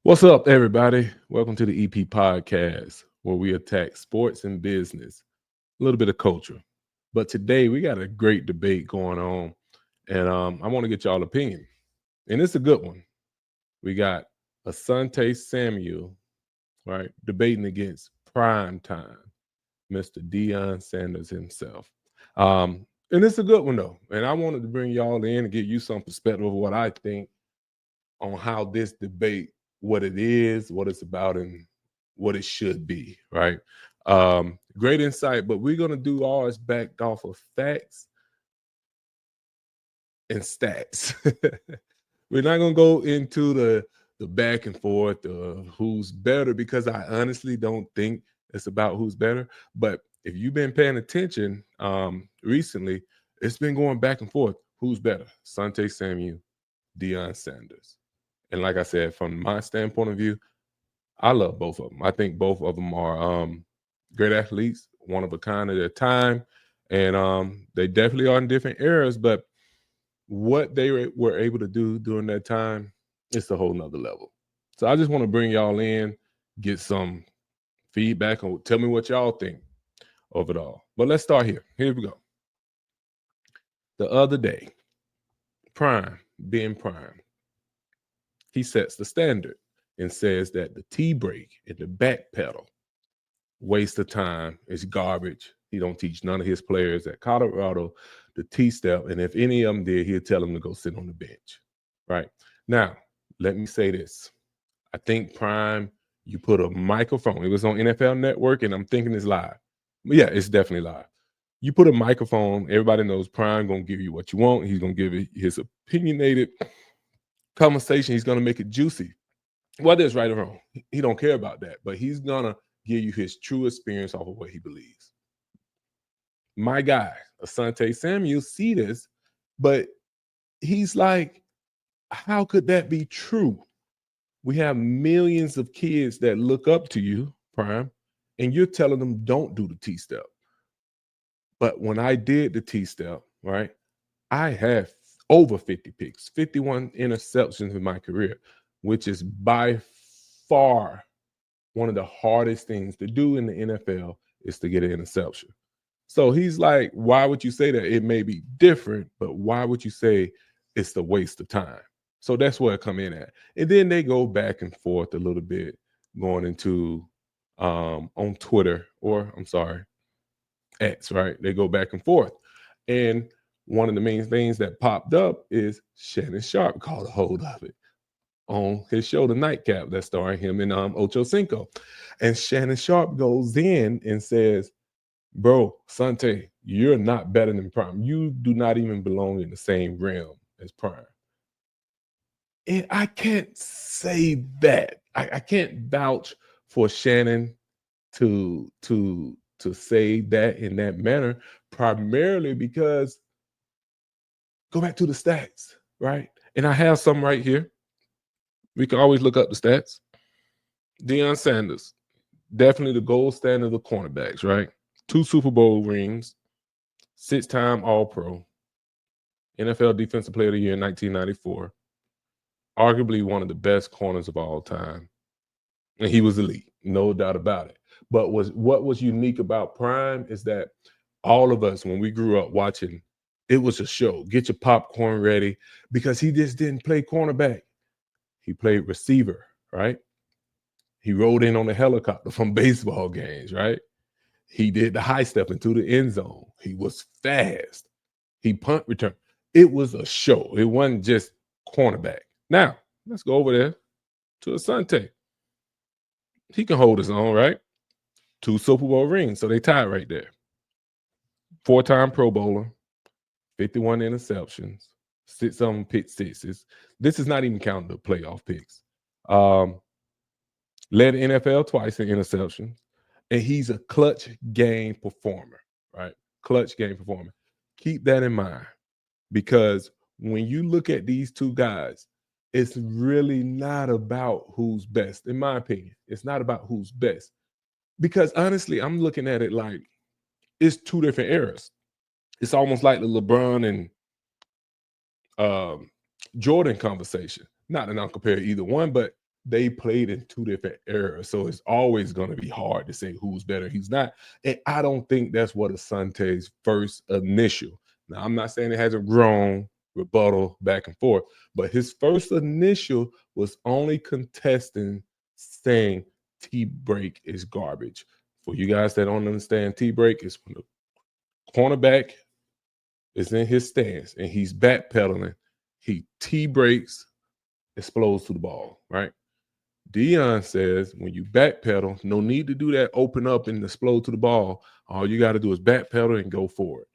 What's up, everybody? Welcome to the EP podcast, where we attack sports and business, a little bit of culture. But today we got a great debate going on, and I want to get y'all opinion. And it's a good one. We got Asante Samuel, right, debating against prime time, Mr. Deion Sanders himself. And it's a good one though. And I wanted to bring y'all in and give you some perspective of what I think on how this debate, what it is, what it's about, and what it should be, right? Great insight, but we're gonna do ours backed off of facts and stats. We're not gonna go into the back and forth of who's better because I honestly don't think it's about who's better. But if you've been paying attention recently, it's been going back and forth. Who's better? Sante Samuel, Deion Sanders. And like I said, from my standpoint of view, I love both of them. I think both of them are great athletes, one of a kind at their time, and they definitely are in different eras. But what they were able to do during that time, it's a whole nother level. So I just want to bring y'all in, get some feedback, and tell me what y'all think of it all. But let's start here. Here we go. The other day, Prime, being Prime, he sets the standard and says that the T break and the back pedal, waste of time, is garbage. He don't teach none of his players at Colorado the T step, and if any of them did, he'd tell them to go sit on the bench. Right now, let me say this: I think Prime, you put a microphone. It was on NFL Network, and I'm thinking it's live. But yeah, it's definitely live. You put a microphone. Everybody knows Prime gonna give you what you want. He's gonna give it his opinionated conversation. He's gonna make it juicy, whether it's right or wrong. He don't care about that, but he's gonna give you his true experience off of what he believes. My guy, Asante Samuel, see this, but he's like, how could that be true? We have millions of kids that look up to you, Prime, and you're telling them don't do the T step. But when I did the T step, right, I have over 50 picks, 51 interceptions in my career, which is by far one of the hardest things to do in the NFL is to get an interception. So he's like, why would you say that? It may be different, but why would you say it's the waste of time? So that's where I come in at. And then they go back and forth a little bit, going into on Twitter, or I'm sorry, X, right? They go back and forth. And one of the main things that popped up is Shannon Sharp called a hold of it on his show, The Nightcap, that's starring him in Ocho Cinco. And Shannon Sharp goes in and says, bro, Sante, you're not better than Prime. You do not even belong in the same realm as Prime. And I can't say that. I can't vouch for Shannon to say that in that manner, primarily because go back to the stats, right? And I have some right here. We can always look up the stats. Deion Sanders, definitely the gold standard of cornerbacks, right? 2 Super Bowl rings, 6-time All-Pro, NFL Defensive Player of the Year in 1994, arguably one of the best corners of all time. And he was elite, no doubt about it. But what was unique about Prime is that all of us, when we grew up watching, it was a show. Get your popcorn ready because he just didn't play cornerback. He played receiver, right? He rode in on a helicopter from baseball games, right? He did the high step into the end zone. He was fast. He punt return. It was a show. It wasn't just cornerback. Now, let's go over there to Asante. He can hold his own, right? 2 Super Bowl rings. So they tied right there. 4-time Pro Bowler, 51 interceptions, 6 of them pick sixes. This is not even counting the playoff picks. Um, Led the NFL twice in interceptions. And he's a clutch game performer, right? Clutch game performer. Keep that in mind because when you look at these two guys, it's really not about who's best, in my opinion. It's not about who's best. Because honestly, I'm looking at it like it's 2 different eras. It's almost like the LeBron and um, Jordan conversation. Not that I'll compare either one, but they played in two different eras. So it's always going to be hard to say who's better, who's not. And I don't think that's what Asante's first initial. Now, I'm not saying it hasn't grown, rebuttal, back and forth, but his first initial was only contesting saying T break is garbage. For you guys that don't understand T break, is when the cornerback is in his stance and he's backpedaling, he T breaks, explodes to the ball, right? Deion says when you backpedal, no need to do that open up and explode to the ball. All you got to do is backpedal and go forward.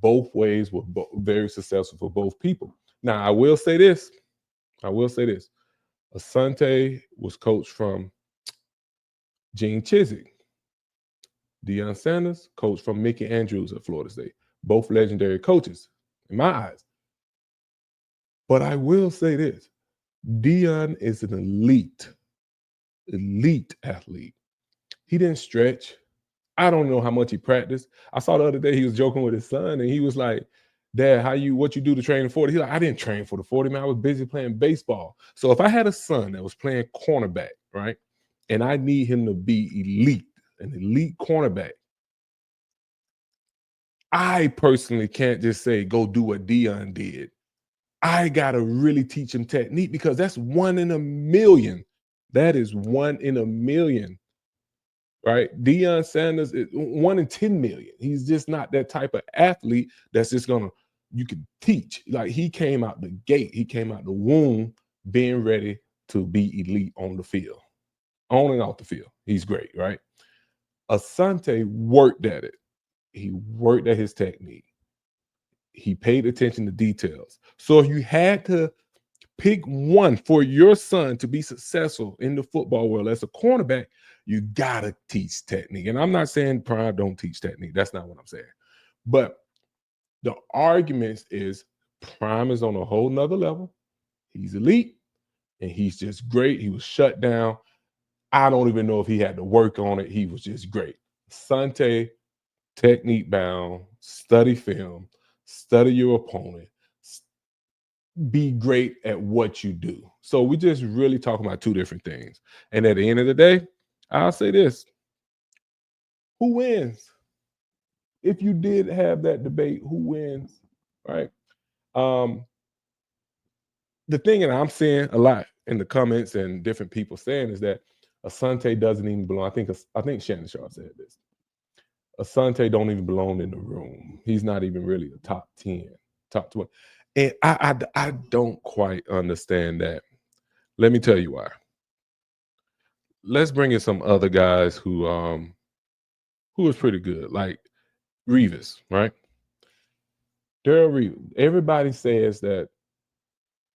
Both ways were very successful for both people. Now, I will say this. Asante was coached from Gene Chizik. Deion Sanders, coached from Mickey Andrews at Florida State. Both legendary coaches, in my eyes. But I will say this. Deion is an elite athlete. He didn't stretch. I don't know how much he practiced. I saw the other day he was joking with his son, and he was like, "Dad, what you do to train for 40?" He's like, "I didn't train for the 40, man. I was busy playing baseball." So if I had a son that was playing cornerback, right, and I need him to be elite, an elite cornerback, I personally can't just say go do what Deion did. I gotta really teach him technique because that's 1 in a million. That is 1 in a million. Right? Deion Sanders is 1 in 10 million. He's just not that type of athlete that's just gonna you can teach. Like he came out the gate, he came out the womb being ready to be elite on the field, on and off the field. He's great, right? Asante worked at it. He worked at his technique. He paid attention to details. So if you had to pick one for your son to be successful in the football world as a cornerback, you gotta teach technique. And I'm not saying Prime don't teach technique. That's not what I'm saying. But the arguments is Prime is on a whole nother level. He's elite and he's just great. He was shut down. I don't even know if he had to work on it. He was just great. Sante, technique bound, study film, study your opponent, be great at what you do. So we just really talking about two different things. And at the end of the day, I'll say this: who wins? If you did have that debate, who wins? Right? Um, the thing that I'm seeing a lot in the comments and different people saying is that Asante doesn't even belong. I think Shannon Sharp said this. Asante don't even belong in the room. He's not even really a top 10, top 20. And I don't quite understand that. Let me tell you why. Let's bring in some other guys who was pretty good, like Revis, right? Daryl Revis. Everybody says that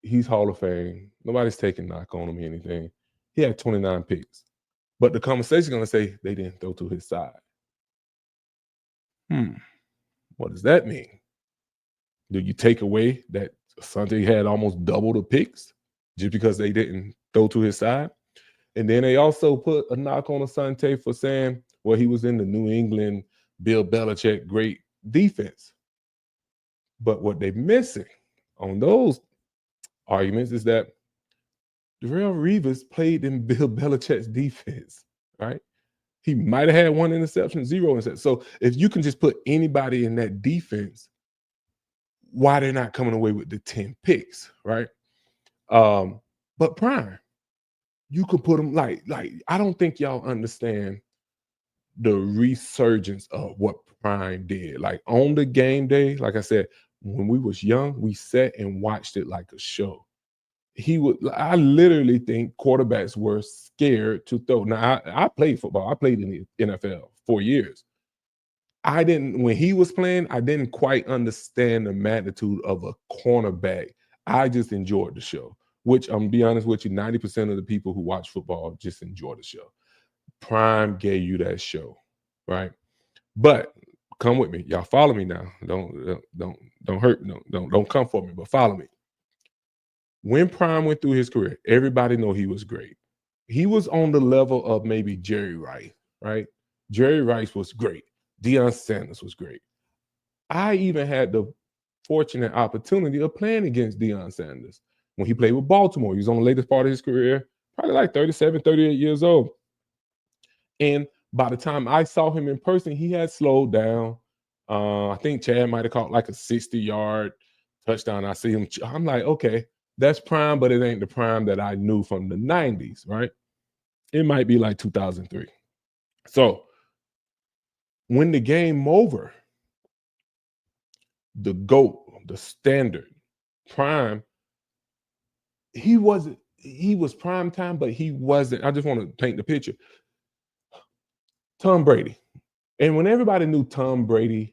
he's Hall of Fame. Nobody's taking knock on him or anything. He had 29 picks. But the conversation is gonna say they didn't throw to his side. Hmm. What does that mean? Do you take away that Asante had almost double the picks just because they didn't throw to his side? And then they also put a knock on Asante for saying, well, he was in the New England Bill Belichick great defense. But what they're missing on those arguments is that Darrelle Revis played in Bill Belichick's defense, right? He might have had one interception, zero interception. So if you can just put anybody in that defense, why they're not coming away with the 10 picks, right? But Prime, you could put them like I don't think y'all understand the resurgence of what Prime did. Like on the game day, like I said, when we was young, we sat and watched it like a show. I literally think quarterbacks were scared to throw. Now I played football. I played in the NFL 4 years. I didn't when he was playing, I didn't quite understand the magnitude of a cornerback. I just enjoyed the show, which I'm gonna be honest with you, 90% of the people who watch football just enjoy the show. Prime gave you that show, right? But come with me. Y'all follow me now. Don't hurt. Don't come for me, but follow me. When Prime went through his career, everybody know he was great. He was on the level of maybe Jerry Rice, right? Jerry Rice was great. Deion Sanders was great. I even had the fortunate opportunity of playing against Deion Sanders when he played with Baltimore. He was on the latest part of his career, probably like 37, 38 years old. And by the time I saw him in person, he had slowed down. I think Chad might have caught like a 60-yard touchdown. I see him. I'm like, okay, that's prime, but it ain't the prime that I knew from the 90s, right? It might be like 2003. So when the game over, the GOAT, the standard, prime, he was prime time, but he wasn't. I just want to paint the picture. Tom Brady. And when everybody knew Tom Brady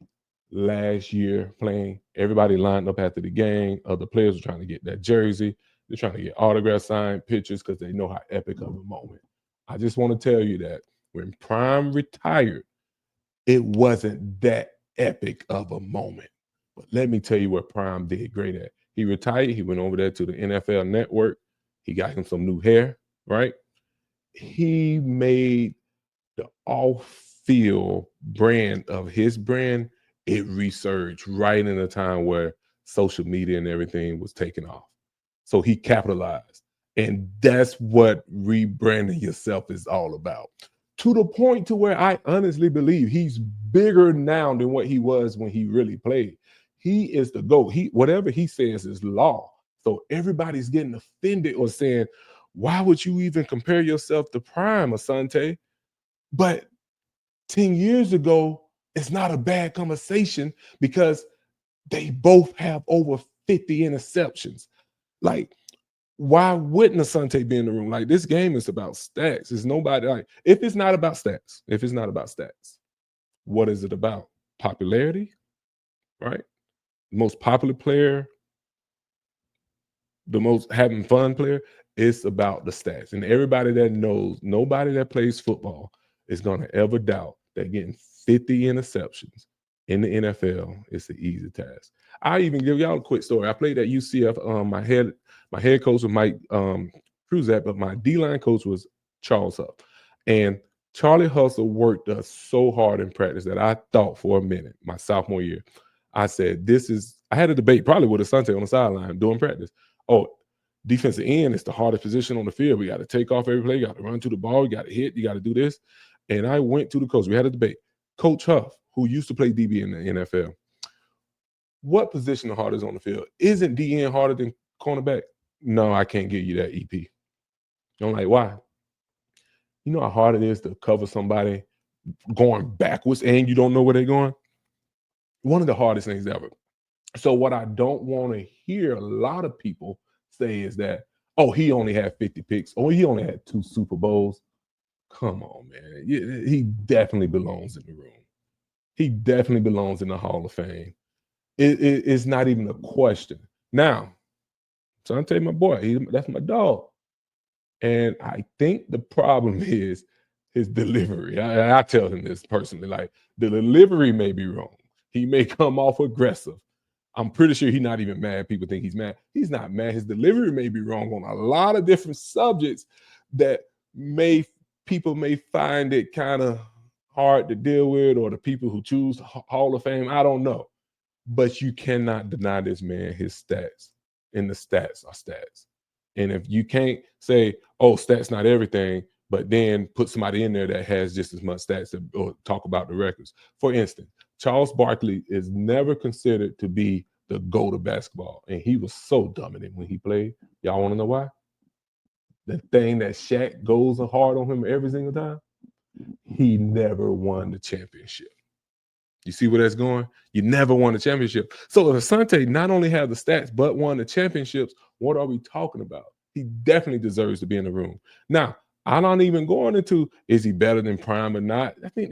last year playing, everybody lined up after the game. Other players were trying to get that jersey. They're trying to get autograph signed pictures because they know how epic of a moment. I just want to tell you that when Prime retired, it wasn't that epic of a moment. But let me tell you what Prime did great at. He retired. He went over there to the NFL Network. He got him some new hair, right? He made the off-field brand of his brand, it resurged right in a time where social media and everything was taking off. So he capitalized. And that's what rebranding yourself is all about. To the point to where I honestly believe he's bigger now than what he was when he really played. He is the GOAT. Whatever he says is law. So everybody's getting offended or saying, why would you even compare yourself to Prime, Asante? But 10 years ago, it's not a bad conversation because they both have over 50 interceptions. Like, why wouldn't Asante be in the room? Like, this game is about stats. It's nobody like if it's not about stats, what is it about? Popularity, right? Most popular player, the most having fun player, it's about the stats. And everybody that knows, nobody that plays football is going to ever doubt that getting 50 interceptions in the NFL is an easy task. I even give y'all a quick story. I played at UCF. My head coach was Mike Cruzat, but my D-line coach was Charles Huff. And Charlie Hustle worked us so hard in practice that I thought for a minute, my sophomore year, I said, I had a debate probably with Asante on the sideline during practice. Oh, defensive end is the hardest position on the field. We got to take off every play. You got to run to the ball. You got to hit. You got to do this. And I went to the coach. We had a debate. Coach Huff, who used to play DB in the NFL, what position the hardest on the field? Isn't DN harder than cornerback? No, I can't give you that EP. I'm like, why? You know how hard it is to cover somebody going backwards and you don't know where they're going? One of the hardest things ever. So what I don't want to hear a lot of people say is that, oh, he only had 50 picks, or he only had 2 Super Bowls. Come on, man. He definitely belongs in the room. He definitely belongs in the Hall of Fame. It's not even a question. Now, so I'm telling my boy, that's my dog. And I think the problem is his delivery. I tell him this personally, like the delivery may be wrong. He may come off aggressive. I'm pretty sure he's not even mad. People think he's mad. He's not mad. His delivery may be wrong on a lot of different subjects that people may find it kind of hard to deal with, or the people who choose Hall of Fame. I don't know. But you cannot deny this man his stats. And the stats are stats. And if you can't say, oh, stats not everything, but then put somebody in there that has just as much stats or talk about the records. For instance, Charles Barkley is never considered to be the GOAT of basketball. And he was so dominant when he played. Y'all want to know why? The thing that Shaq goes hard on him every single time, he never won the championship. You see where that's going? You never won a championship. So if Asante not only had the stats, but won the championships, what are we talking about? He definitely deserves to be in the room. Now, I'm not even going into, is he better than Prime or not? I think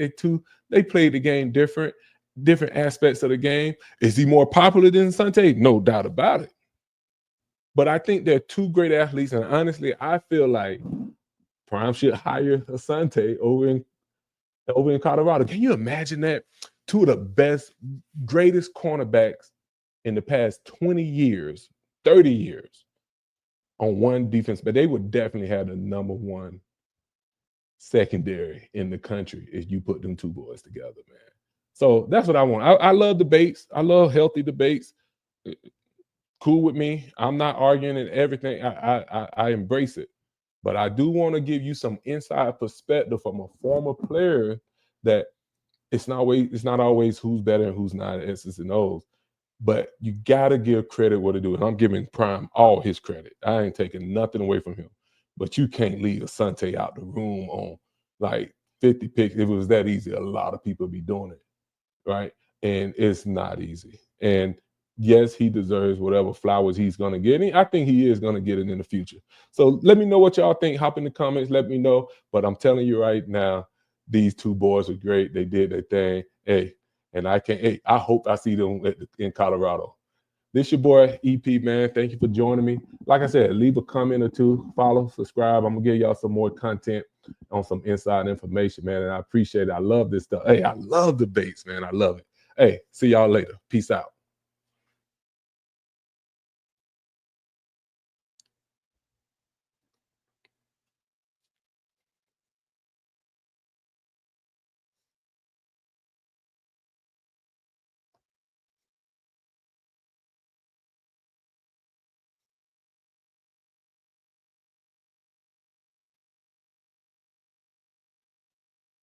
they played the game different aspects of the game. Is he more popular than Asante? No doubt about it. But I think they're two great athletes. And honestly, I feel like Prime should hire Asante over in Colorado. Can you imagine that? Two of the best, greatest cornerbacks in the past 20 years, 30 years on one defense, but they would definitely have the number one secondary in the country if you put them two boys together, man. So that's what I want. I love debates. I love healthy debates. Cool with me. I'm not arguing and everything. I embrace it. But I do want to give you some inside perspective from a former player that it's not always who's better and who's not, S's and O's. But you gotta give credit what to do. And I'm giving Prime all his credit. I ain't taking nothing away from him. But you can't leave Asante out the room on like 50 picks. If it was that easy, a lot of people be doing it, right? And it's not easy. And yes, he deserves whatever flowers he's gonna get. And I think he is gonna get it in the future. So let me know what y'all think. Hop in the comments, let me know. But I'm telling you right now, these two boys are great. They did their thing. Hey, and I hope I see them in Colorado. This your boy EP, man. Thank you for joining me. Like I said, leave a comment or two, follow, subscribe. I'm gonna give y'all some more content on some inside information, man. And I appreciate it. I love this stuff. Hey, I love debates, man. I love it. Hey, see y'all later. Peace out.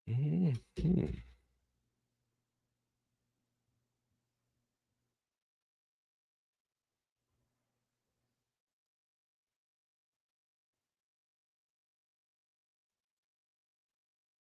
Mhm.